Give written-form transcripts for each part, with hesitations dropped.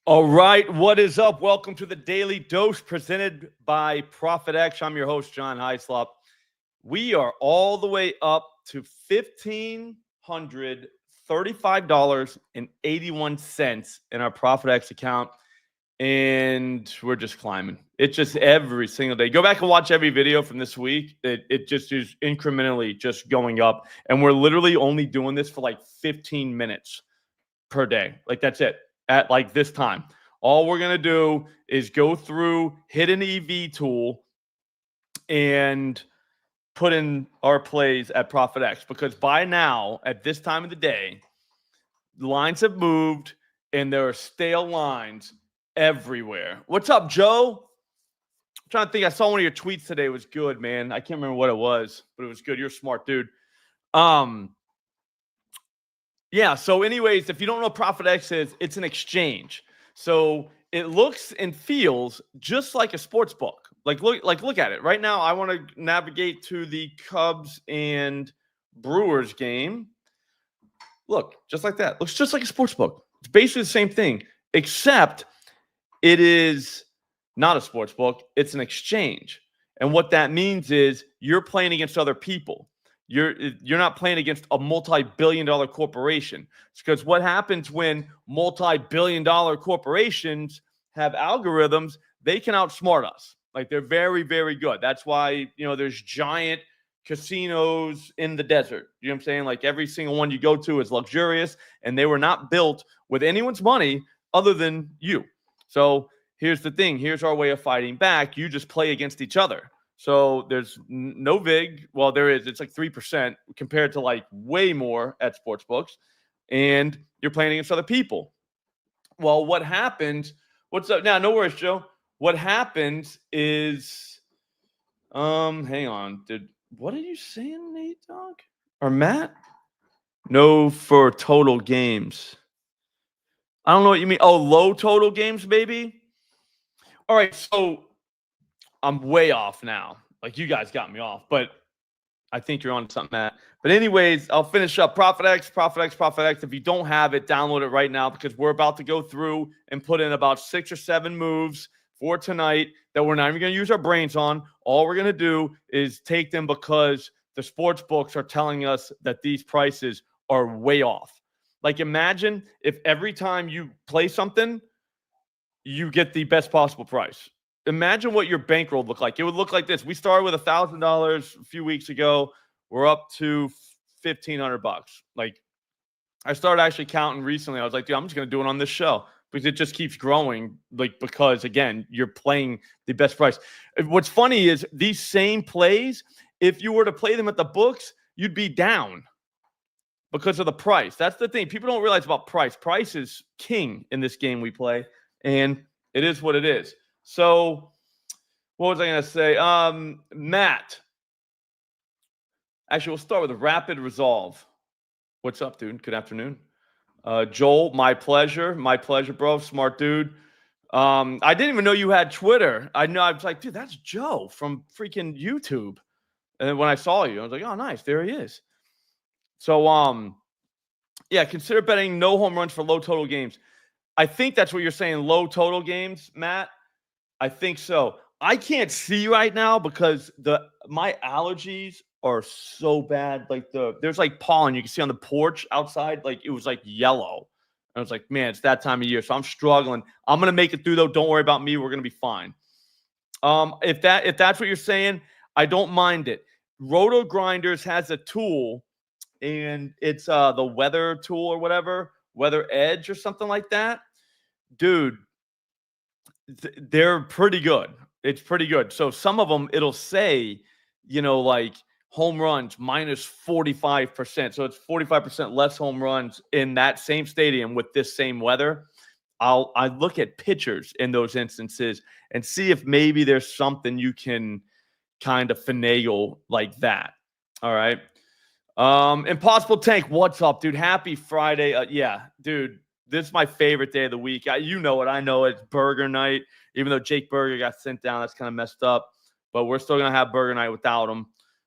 All right, what is up? Welcome to the Daily Dose presented by ProphetX. I'm your host, John Hyslop. We are all the way up to $1,535.81 in our ProphetX account, and we're just climbing. It's just every single day. Go back and watch every video from this week. It just is incrementally just going up, and we're literally only doing this for like 15 minutes per day. Like, that's it at like this time. All we're going to do is go through, hit an EV tool, and put in our plays at ProphetX, because by now, at this time of the day, lines have moved and there are stale lines everywhere. What's up, Joe? I'm trying to think. I saw one of your tweets today. It was good, man. I can't remember what it was, but it was good. You're a smart dude. Yeah, so anyways, if you don't know what ProphetX is, it's an exchange. So it looks and feels just like a sports book. Look at it. Right now, I want to navigate to the Cubs and Brewers game. Look, just like that. Looks just like a sports book. It's basically the same thing, except it is not a sports book. It's an exchange. And what that means is you're playing against other people. You're not playing against a multi-billion-dollar corporation. It's because what happens when multi-billion-dollar corporations have algorithms, they can outsmart us. Like, they're very, very good. That's why, there's giant casinos in the desert. You know what I'm saying? Like, every single one you go to is luxurious, and they were not built with anyone's money other than you. So here's the thing. Here's our way of fighting back. You just play against each other. So there's no VIG. Well, there is. It's like 3% compared to like way more at sports books. And you're playing against other people. Well, what happens? What's up? Now, no worries, Joe. What happens is, hang on. What are you saying, Nate Dog? Or Matt? No, for total games. I don't know what you mean. Oh, low total games, baby. All right, so I'm way off now. Like, you guys got me off, but I think you're on something, Matt. But anyways, I'll finish up. ProphetX. If you don't have it, download it right now, because we're about to go through and put in about 6 or 7 moves for tonight that we're not even going to use our brains on. All we're going to do is take them because the sports books are telling us that these prices are way off. Like, imagine if every time you play something, you get the best possible price. Imagine what your bankroll would look like. It would look like this. We started with $1,000 a few weeks ago. We're up to $1,500. Like, I started actually counting recently. I was like, dude, I'm just going to do it on this show, because it just keeps growing. Like, because again, you're playing the best price. What's funny is these same plays, if you were to play them at the books, you'd be down because of the price. That's the thing. People don't realize about price. Price is king in this game we play, and it is what it is. So what was I going to say? Matt. Actually, we'll start with a rapid resolve. What's up, dude? Good afternoon. Joel, my pleasure. My pleasure, bro. Smart dude. I didn't even know you had Twitter. I was like, dude, that's Joe from freaking YouTube. And then when I saw you, I was like, oh, nice. There he is. So, yeah, consider betting no home runs for low total games. I think that's what you're saying, low total games, Matt. I think so. I can't see right now because my allergies are so bad. Like, there's like pollen you can see on the porch outside. Like, it was like yellow. I was like, man, it's that time of year. So I'm struggling. I'm gonna make it through though. Don't worry about me. We're gonna be fine. If that's what you're saying, I don't mind it. Roto Grinders has a tool, and it's the weather tool or whatever, Weather Edge or something like that. Dude, they're pretty good. It's pretty good. So some of them, it'll say, like home runs minus 45%. So it's 45% less home runs in that same stadium with this same weather. I look at pitchers in those instances and see if maybe there's something you can kind of finagle like that. All right. Impossible Tank, what's up, dude? Happy Friday. Yeah, dude. This is my favorite day of the week. You know it. I know it. It's burger night. Even though Jake Burger got sent down, that's kind of messed up. But we're still going to have burger night without him.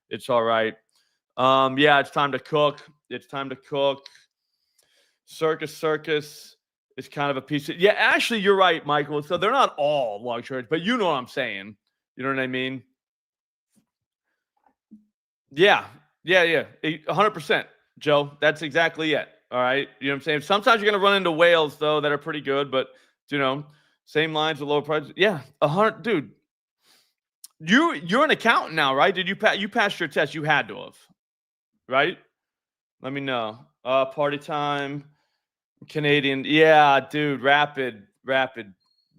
It's all right. Yeah, it's time to cook. It's time to cook. Circus. is kind of a piece of, yeah, actually, you're right, Michael. So they're not all luxuries, but you know what I'm saying. You know what I mean? Yeah. Yeah. 100%, Joe. That's exactly it. All right. You know what I'm saying? Sometimes you're going to run into whales, though, that are pretty good, but, you know, same lines with lower prices. Yeah. 100. Dude, you're an accountant now, right? Did you passed your test? You had to have, right? Let me know. Party time. Canadian. Yeah, dude. Rapid.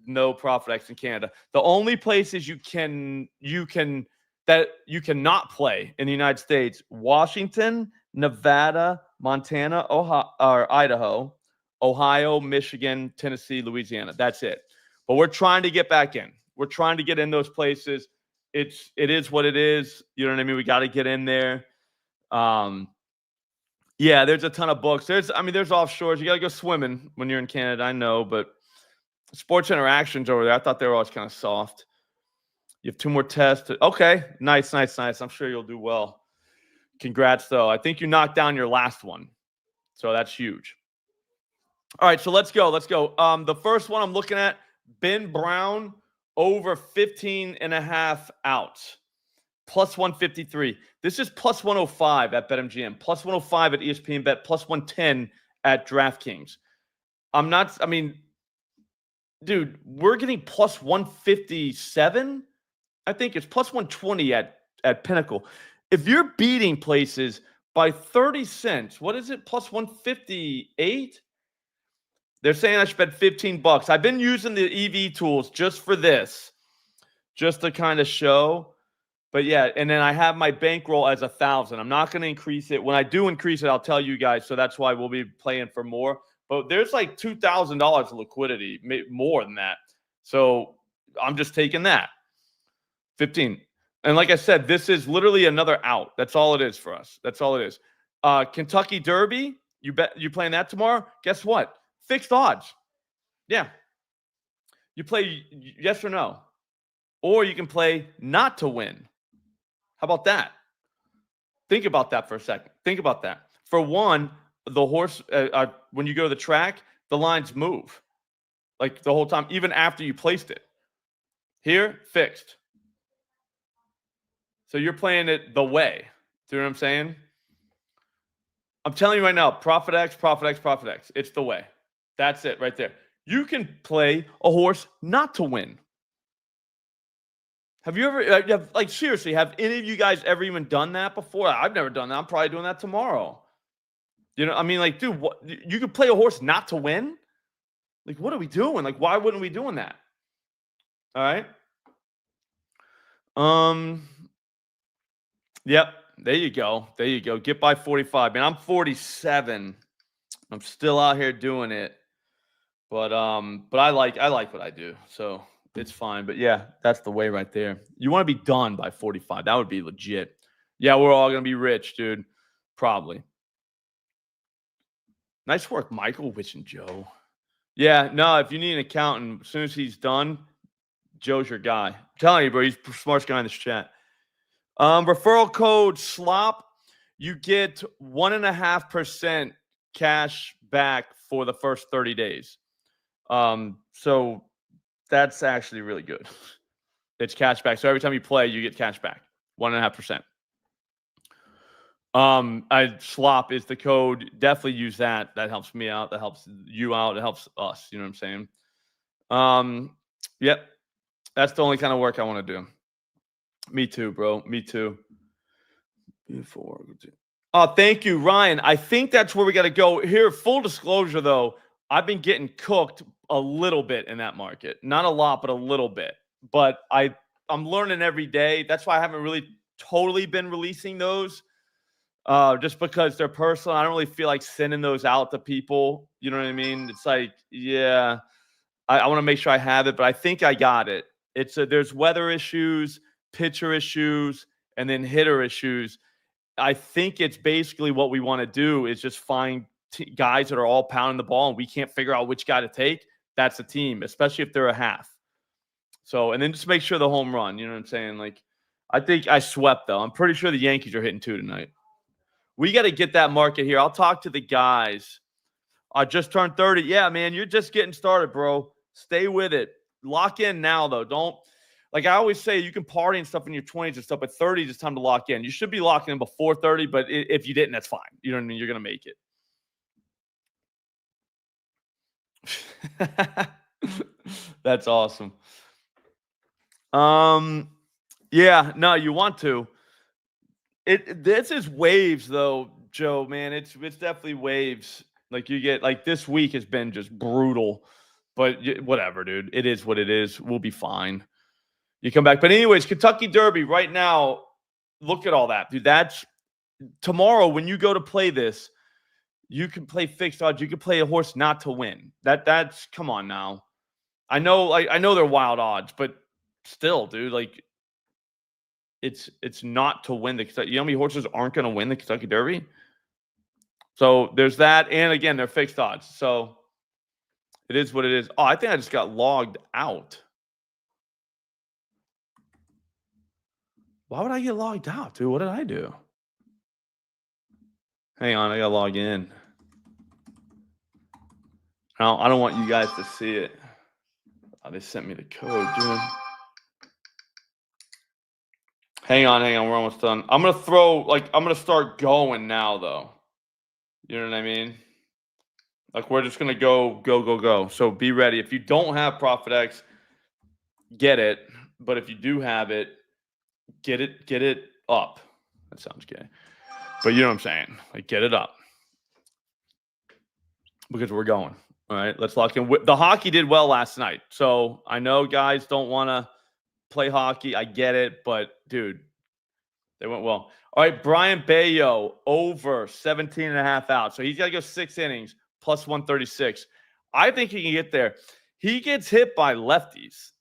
No ProphetX in Canada. The only places you cannot play in the United States: Washington, Nevada, Montana, Ohio, or Idaho, Ohio, Michigan, Tennessee, Louisiana. That's it. But we're trying to get back in. We're trying to get in those places. It is what it is. You know what I mean? We got to get in there. Yeah, there's a ton of books. There's offshores. You got to go swimming when you're in Canada. I know, but Sports Interactions over there, I thought they were always kind of soft. You have 2 more tests. Okay, nice. I'm sure you'll do well. Congrats, though. I think you knocked down your last one, so that's huge. All right, so let's go. The first one I'm looking at, Ben Brown over 15.5 outs. Plus 153. This is plus 105 at BetMGM, plus 105 at ESPN Bet, plus 110 at DraftKings. Dude, we're getting plus 157. I think it's plus 120 at Pinnacle. If you're beating places by 30 cents, what is it? Plus 158? They're saying I should bet $15. I've been using the EV tools just for this, just to kind of show. But yeah, and then I have my bankroll as 1,000. I'm not going to increase it. When I do increase it, I'll tell you guys. So that's why we'll be playing for more. But there's like $2,000 of liquidity, more than that. So I'm just taking that. 15. And like I said, this is literally another out. That's all it is for us. That's all it is. Kentucky Derby, you playing that tomorrow? Guess what? Fixed odds. Yeah. You play yes or no. Or you can play not to win. How about that? Think about that for a second. Think about that. For one, the horse, when you go to the track, the lines move like the whole time, even after you placed it. Here, fixed. So you're playing it the way. Do you know what I'm saying? I'm telling you right now, ProphetX. It's the way. That's it right there. You can play a horse not to win. Have you ever, like, seriously, have any of you guys ever even done that before? I've never done that. I'm probably doing that tomorrow. You know, I mean, like, dude, what, you could play a horse not to win? Like, what are we doing? Like, why wouldn't we doing that? All right. Yep. There you go. Get by 45. Man, I'm 47. I'm still out here doing it. But I like what I do. So it's fine. But yeah, that's the way right there. You want to be done by 45. That would be legit. Yeah, we're all going to be rich, dude. Probably. Nice work, Michael, Witch and Joe. Yeah, no, if you need an accountant, as soon as he's done, Joe's your guy. I'm telling you, bro, he's the smartest guy in this chat. Referral code SLOP, you get 1.5% cash back for the first 30 days. So that's actually really good. It's cash back. So every time you play, you get cash back. 1.5%. SLOP is the code. Definitely use that. That helps me out. That helps you out. It helps us. You know what I'm saying? Yep. That's the only kind of work I want to do. Me too, bro. Me too. Oh, thank you, Ryan. I think that's where we got to go. Here, full disclosure, though, I've been getting cooked a little bit in that market. Not a lot, but a little bit. But I'm learning every day. That's why I haven't really totally been releasing those. Just because they're personal. I don't really feel like sending those out to people. You know what I mean? It's like, yeah, I want to make sure I have it, but I think I got it. There's weather issues, pitcher issues, and then hitter issues. I think it's basically what we want to do is just find guys that are all pounding the ball and we can't figure out which guy to take. That's a team, especially if they're a half. So, and then just make sure the home run, you know what I'm saying? Like, I think I swept, though. I'm pretty sure the Yankees are hitting 2 tonight. We got to get that market here. I'll talk to the guys. I just turned 30. Yeah, man, you're just getting started, bro. Stay with it. Lock in now, though. Don't, like I always say, you can party and stuff in your 20s and stuff, but 30s it's time to lock in. You should be locking in before 30, but if you didn't, that's fine. You know what I mean? You're going to make it. That's awesome. Yeah, no, you want to. This is waves though, Joe, man. It's definitely waves. Like you get like this week has been just brutal. But whatever, dude. It is what it is. We'll be fine. You come back. But anyways, Kentucky Derby right now, look at all that. Dude, that's tomorrow when you go to play this, you can play fixed odds. You can play a horse not to win. That's come on now. I know they're wild odds, but still, dude, like it's not to win the Kentucky. You know how many horses aren't going to win the Kentucky Derby? So there's that, and again, they're fixed odds. So it is what it is. Oh, I think I just got logged out. Why would I get logged out, dude? What did I do? Hang on, I gotta log in. No, I don't want you guys to see it. Oh, they sent me the code, dude. Hang on. We're almost done. I'm gonna start going now, though. You know what I mean? Like we're just gonna go. So be ready. If you don't have ProphetX, get it. But if you do have it, get it up. That sounds gay. But you know what I'm saying? Like get it up. Because we're going. All right, let's lock in. The hockey did well last night. So I know guys don't want to play hockey. I get it, but dude, they went well. All right, Brian Bayo over 17.5 out. So he's got to go 6 innings plus 136. I think he can get there. He gets hit by lefties.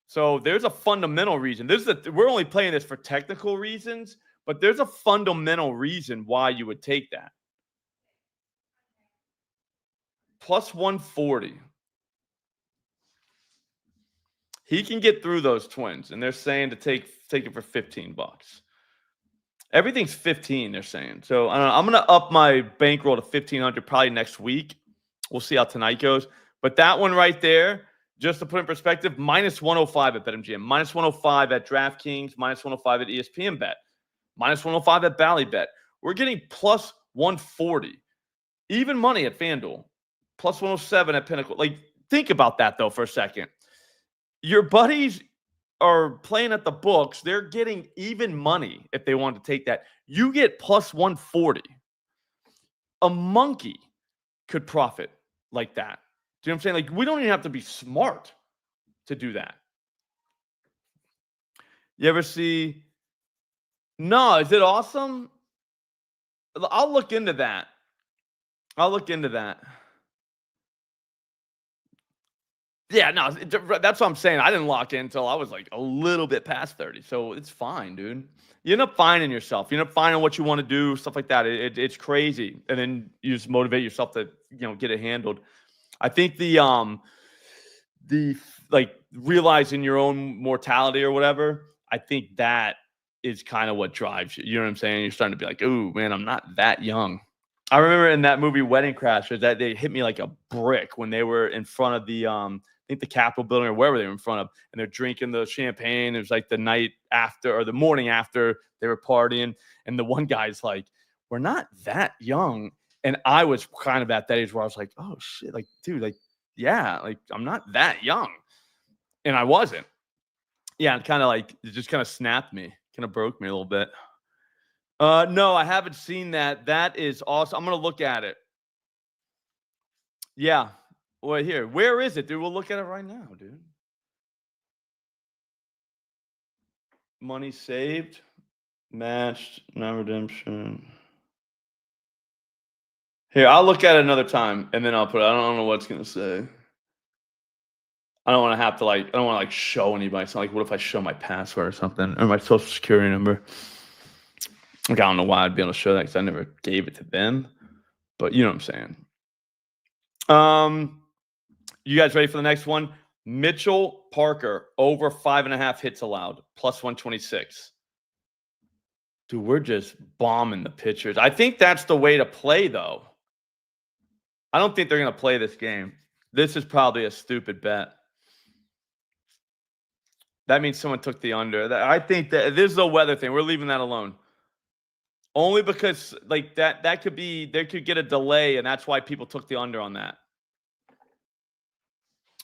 So there's a fundamental reason. We're only playing this for technical reasons, but there's a fundamental reason why you would take that. Plus 140. He can get through those Twins, and they're saying to take it for $15. Everything's 15, they're saying. So I don't know. I'm gonna up my bankroll to 1,500 probably next week. We'll see how tonight goes. But that one right there, just to put in perspective, minus 105 at BetMGM, minus 105 at DraftKings, minus 105 at ESPN Bet, minus 105 at Ballybet. We're getting plus 140. Even money at FanDuel, plus 107 at Pinnacle. Like, think about that, though, for a second. Your buddies are playing at the books. They're getting even money if they want to take that. You get plus 140. A monkey could profit like that. Do you know what I'm saying? Like, we don't even have to be smart to do that. You ever see? No, is it awesome? I'll look into that. Yeah, no, that's what I'm saying. I didn't lock in until I was like a little bit past 30. So it's fine, dude. You end up finding yourself. You end up finding what you want to do, stuff like that. It's crazy. And then you just motivate yourself to, get it handled. I think the like realizing your own mortality or whatever, I think that is kind of what drives you. You know what I'm saying? You're starting to be like, "Ooh, man, I'm not that young." I remember in that movie Wedding Crashers that they hit me like a brick when they were in front of the I think the Capitol building or wherever they were in front of, and they're drinking the champagne. It was like the night after or the morning after they were partying, and the one guy's like, "We're not that young," and I was kind of at that age where I was like, "Oh shit, like dude, like yeah, like I'm not that young," and I wasn't. Yeah, it kind of like it just kind of snapped me, kind of broke me a little bit. No, I haven't seen that. That is awesome. I'm gonna look at it. Yeah. Well, here. Where is it, dude? We'll look at it right now, dude. Money saved, matched, non-redemption. Here, I'll look at it another time, and then I'll put it. I don't know what it's gonna say. I don't want to have to I don't want to show anybody. It's not like, what if I show my password or something, or my social security number? Like, I don't know why I'd be able to show that because I never gave it to them. But you know what I'm saying. You guys ready for the next one? Mitchell Parker over 5.5 hits allowed, plus 126. Dude, we're just bombing the pitchers. I think that's the way to play, though. I don't think they're going to play this game. This is probably a stupid bet. That means someone took the under. I think that this is a weather thing. We're leaving that alone. Only because like that could be, they could get a delay, and that's why people took the under on that.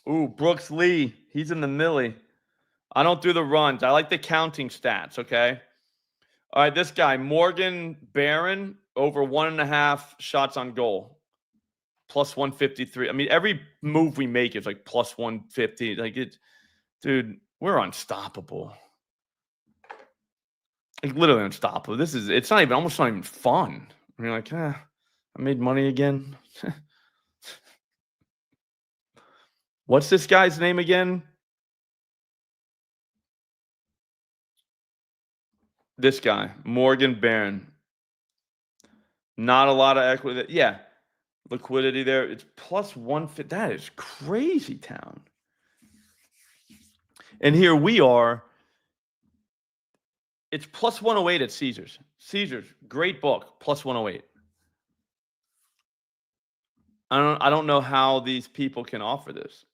Ooh, Brooks Lee. He's in the millie. I don't do the runs. I like the counting stats, okay? All right, this guy, Morgan Barron, over 1.5 shots on goal. Plus 153. I mean, every move we make is like plus 150. Like it, dude, we're unstoppable. Like literally unstoppable. It's not even, almost not even fun. You're like, I made money again. What's this guy's name again? This guy, Morgan Barron. Not a lot of equity. Yeah. Liquidity there. It's plus 150. That is crazy town. And here we are. It's plus 108 at Caesars. Caesars, great book, plus 108. I don't know how these people can offer this.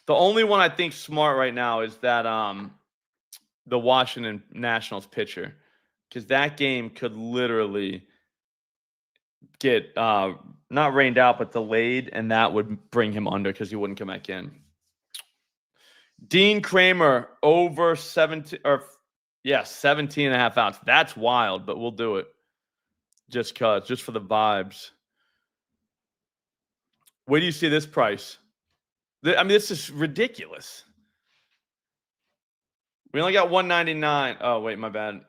The only one I think smart right now is that the Washington Nationals pitcher, because that game could literally get not rained out but delayed, and that would bring him under because he wouldn't come back in. Dean Kramer over 17 or 17.5 outs. That's wild, but we'll do it just for the vibes. Where do you see this price? I mean, this is ridiculous. We only got 199. Oh, wait, my bad.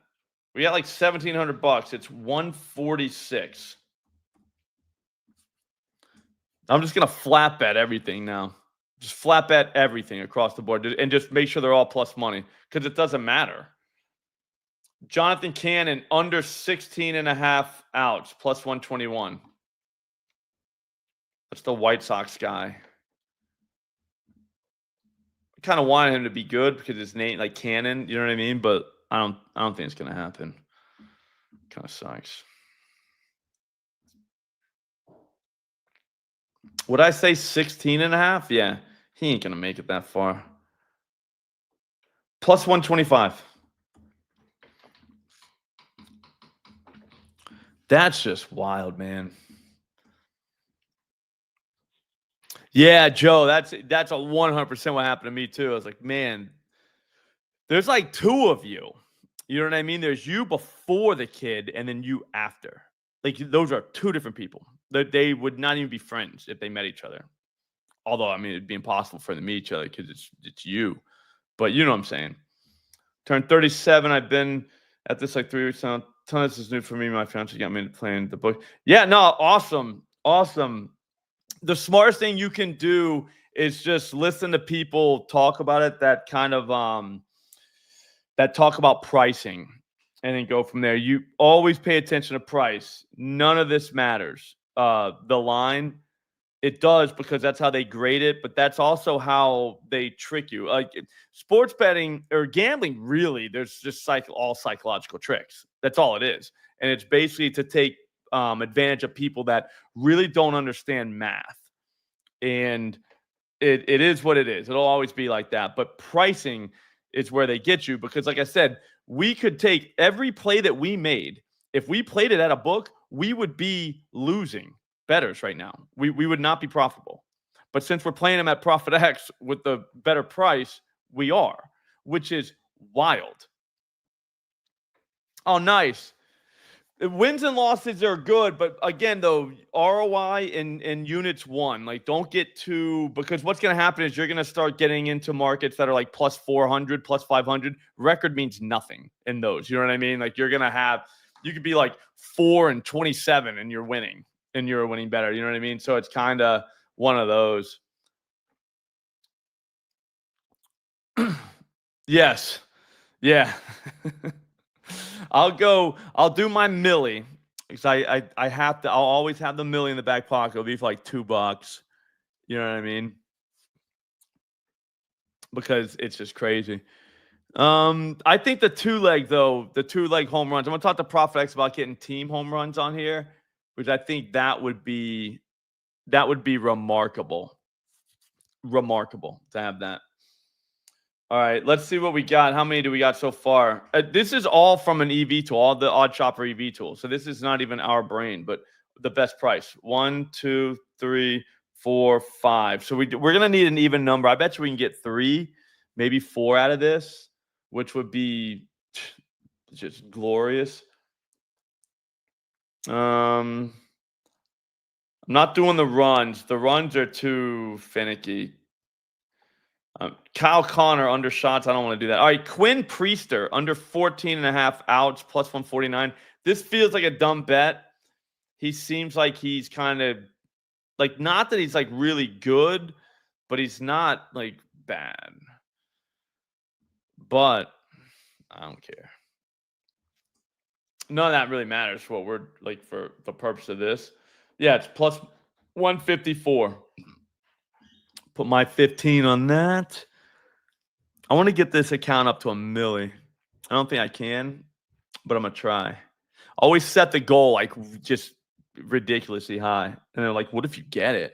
We got like $1,700. It's 146. I'm just going to flat bet everything now. Just flat bet everything across the board and just make sure they're all plus money because it doesn't matter. Jonathan Cannon under 16.5 outs, plus 121. That's the White Sox guy. I kind of wanted him to be good because his name, like Cannon, you know what I mean? But I don't think it's going to happen. Kind of sucks. Would I say 16.5? Yeah, he ain't going to make it that far. Plus 125. That's just wild, man. Yeah, Joe, that's a 100% what happened to me too. I was like, man, there's like two of you. You know what I mean? There's you before the kid and then you after. Like those are two different people. They would not even be friends if they met each other. Although, I mean, it'd be impossible for them to meet each other because it's you. But you know what I'm saying. Turned 37. I've been at this like 3 weeks now. Ton of this is new for me. My fiance got me into playing the book. Yeah, no, awesome. Awesome. The smartest thing you can do is just listen to people talk about it that kind of that talk about pricing and then go from there. You always pay attention to price. None of this matters. The line, it does because that's how they grade it, but that's also how they trick you. Like sports betting or gambling, really, there's just all psychological tricks. That's all it is. And it's basically to take advantage of people that really don't understand math. And it is what it is. It'll always be like that. But pricing is where they get you because, like I said, we could take every play that we made. If we played it at a book, we would be losing bettors right now. We would not be profitable. But since we're playing them at ProphetX with the better price, we are, which is wild. Oh, nice. Wins and losses are good, but again, though, ROI in units one, like don't get too, because what's going to happen is you're going to start getting into markets that are like plus 400, plus 500. Record means nothing in those. You know what I mean? Like you're going to have, you could be like 4 and 27 and you're winning better. You know what I mean? So it's kind of one of those. Yes. Yeah. I'll do my millie because I have to. I'll always have the millie in the back pocket. It'll be for like $2. You know what I mean? Because it's just crazy. I think the two-leg home runs. I'm gonna talk to ProphetX about getting team home runs on here, which I think that would be That would be remarkable. Remarkable to have that. All right, let's see what we got. How many do we got so far? This is all from an EV tool, all the Odd Shopper EV tool. So this is not even our brain, but the best price. 1, 2, 3, 4, 5. So we're gonna need an even number. I bet you we can get 3, maybe 4 out of this, which would be just glorious. I'm not doing the runs. The runs are too finicky. Kyle Connor under shots. I don't want to do that. All right, Quinn Priester under 14.5 outs plus 149. This feels like a dumb bet. He seems like he's kind of like, not that he's like really good, but he's not like bad. But I don't care. None of that really matters for what we're like for the purpose of this. Yeah, it's plus 154. Put my 15 on that. I want to get this account up to 1 milli. I don't think I can, but I'm going to try. Always set the goal like just ridiculously high. And they're like, what if you get it?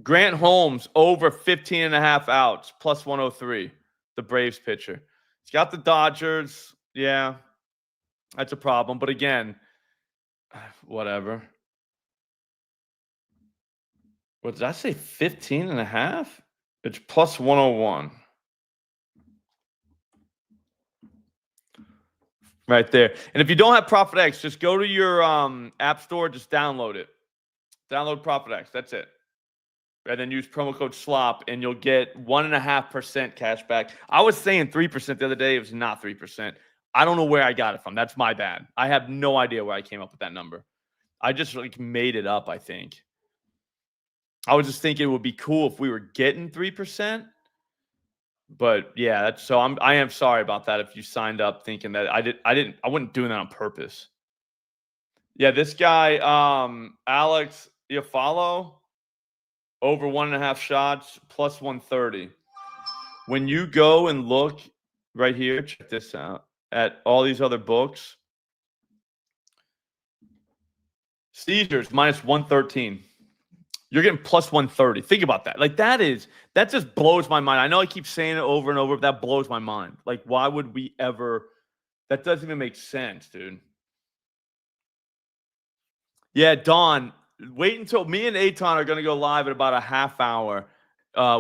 Grant Holmes over 15.5 outs plus 103. The Braves pitcher. He's got the Dodgers. Yeah, that's a problem. But again, whatever. What did I say? 15.5? It's plus 101. Right there. And if you don't have ProphetX, just go to your app store, just download it. Download ProphetX. That's it. And then use promo code SLOP, and you'll get 1.5% cash back. I was saying 3% the other day. It was not 3%. I don't know where I got it from. That's my bad. I have no idea where I came up with that number. I just like made it up, I think. I was just thinking it would be cool if we were getting 3%. But yeah, that's so I am sorry about that if you signed up thinking that I wasn't doing that on purpose. Yeah, this guy, Alex Iafallo, over 1.5 shots, plus 130. When you go and look right here, check this out, at all these other books, Caesars minus 113. You're getting plus 130. Think about that. Like that just blows my mind. I know I keep saying it over and over, but that blows my mind. Like, why would we ever? That doesn't even make sense, dude. Yeah, Don, wait until me and Aton are going to go live in about a half hour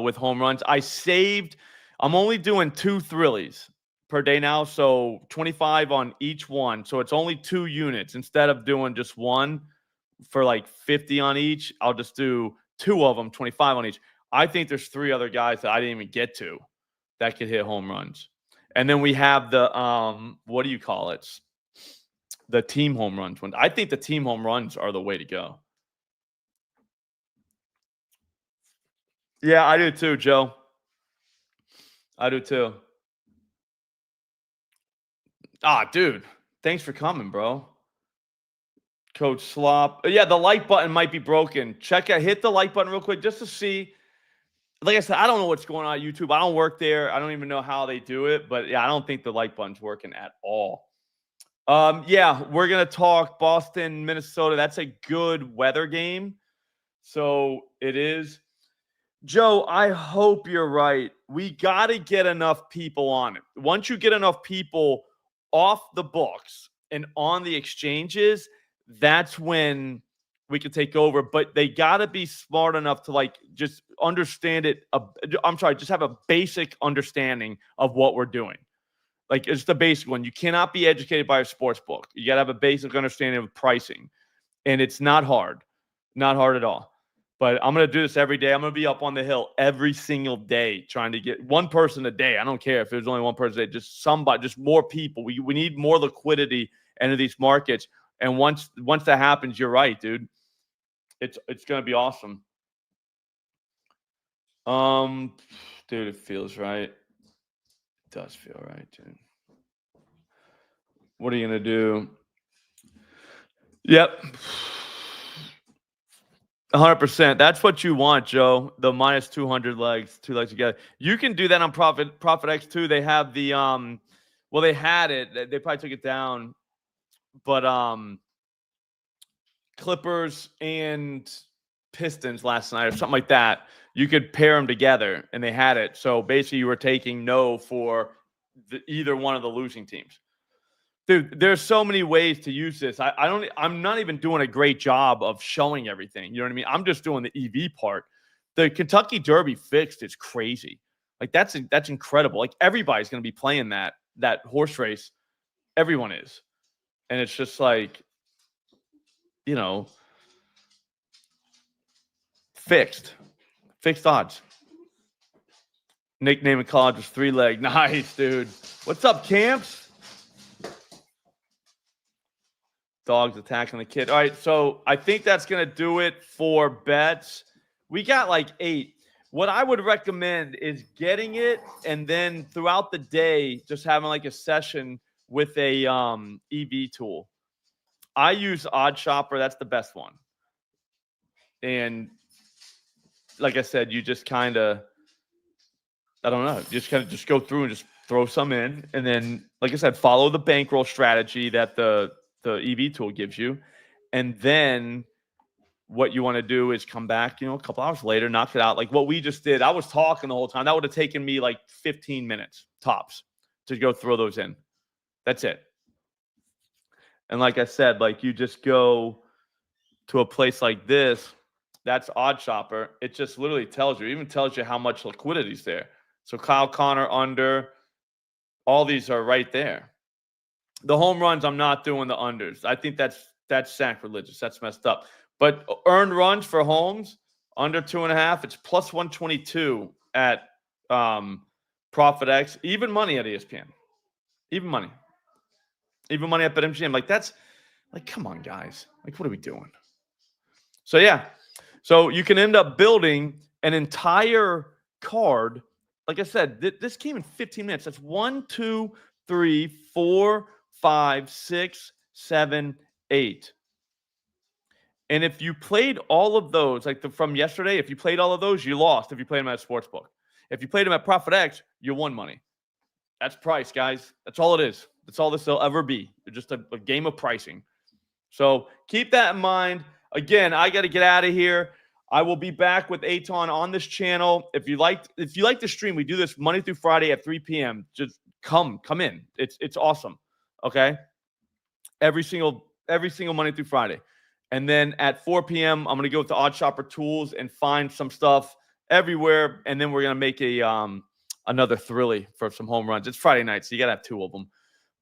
with home runs. I'm only doing 2 thrillies per day now, so 25 on each one. So it's only 2 units instead of doing just one for like 50 on each. I'll just do 2 of them, 25 on each. I think there's 3 other guys that I didn't even get to that could hit home runs. And then we have the what do you call it? The team home runs. I think the team home runs are the way to go. Yeah, I do too, Joe. I do too. Dude, thanks for coming, bro. Coach Slop. Yeah, the like button might be broken. Hit the like button real quick just to see. Like I said, I don't know what's going on at YouTube. I don't work there. I don't even know how they do it. But yeah, I don't think the like button's working at all. Yeah, we're going to talk Boston, Minnesota. That's a good weather game. So it is. Joe, I hope you're right. We got to get enough people on it. Once you get enough people off the books and on the exchanges, that's when we can take over. But they got to be smart enough to like just understand it. Just have a basic understanding of what we're doing. Like it's the basic one. You cannot be educated by a sports book. You got to have a basic understanding of pricing. And it's not hard. Not hard at all. But I'm going to do this every day. I'm going to be up on the hill every single day trying to get one person a day. I don't care if there's only one person a day. Just somebody, just more people. We need more liquidity into these markets. And once that happens, you're right, dude. It's going to be awesome. Dude, it feels right. It does feel right, dude. What are you going to do? Yep. 100%. That's what you want, Joe. The minus 200 legs, 2 legs together. You can do that on ProphetX too. They have the well, they had it. They probably took it down, but Clippers and Pistons last night or something like that, you could pair them together, and they had it. So basically, you were taking no for either one of the losing teams. Dude, there's so many ways to use this. I'm not even doing a great job of showing everything. You know what I mean? I'm just doing the EV part. The Kentucky Derby fixed is crazy. Like that's incredible. Like everybody's going to be playing that horse race. Everyone is. And it's just like, you know, fixed odds. Nickname in college was 3-leg. Nice, dude. What's up, Camps? Dogs attacking the kid. All right, so I think that's going to do it for bets. We got like 8. What I would recommend is getting it and then throughout the day just having like a session with a EV tool. I use Odd Shopper. That's the best one. And like I said, you just kind of, I don't know, you just kind of just go through and just throw some in. And then, like I said, follow the bankroll strategy that the EV tool gives you. And then what you want to do is come back, a couple hours later, knock it out. Like what we just did. I was talking the whole time. That would have taken me like 15 minutes tops to go throw those in. That's it. And like I said, like you just go to a place like this. That's Odd Shopper. It just literally tells you, even tells you how much liquidity is there. So Kyle Connor under, all these are right there. The home runs, I'm not doing the unders. I think that's sacrilegious. That's messed up. But earned runs for homes under 2.5, it's plus 122 at ProphetX. Even money at ESPN. Even money at BetMGM. Like that's like, come on, guys. Like, what are we doing? So yeah. So you can end up building an entire card. Like I said, this came in 15 minutes. That's 1, 2, 3, 4, 5, 6, 7, 8. And if you played all of those, like from yesterday, if you played all of those, you lost if you played them at a sportsbook. If you played them at ProphetX, you won money. That's price, guys. That's all it is. That's all this will ever be. It's just a game of pricing. So keep that in mind. Again, I got to get out of here. I will be back with Aton on this channel. If you like the stream, we do this Monday through Friday at 3 p.m. Just come in. It's awesome. Okay? Every single Monday through Friday. And then at 4 p.m., I'm going to go with the Odd Shopper tools and find some stuff everywhere. And then we're going to make another thrilly for some home runs. It's Friday night, so you got to have 2 of them.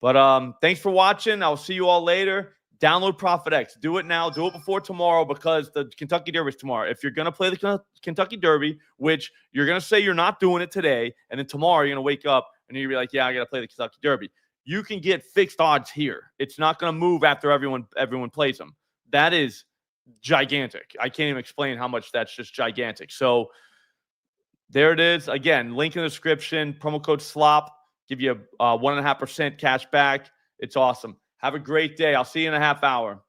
But thanks for watching. I'll see you all later. Download ProphetX. Do it now. Do it before tomorrow because the Kentucky Derby is tomorrow. If you're going to play the Kentucky Derby, which you're going to say you're not doing it today, and then tomorrow you're going to wake up and you're going to be like, yeah, I got to play the Kentucky Derby. You can get fixed odds here. It's not going to move after everyone plays them. That is gigantic. I can't even explain how much that's just gigantic. So there it is. Again, link in the description. Promo code SLOP. Give you a 1.5% cash back. It's awesome. Have a great day. I'll see you in a half hour.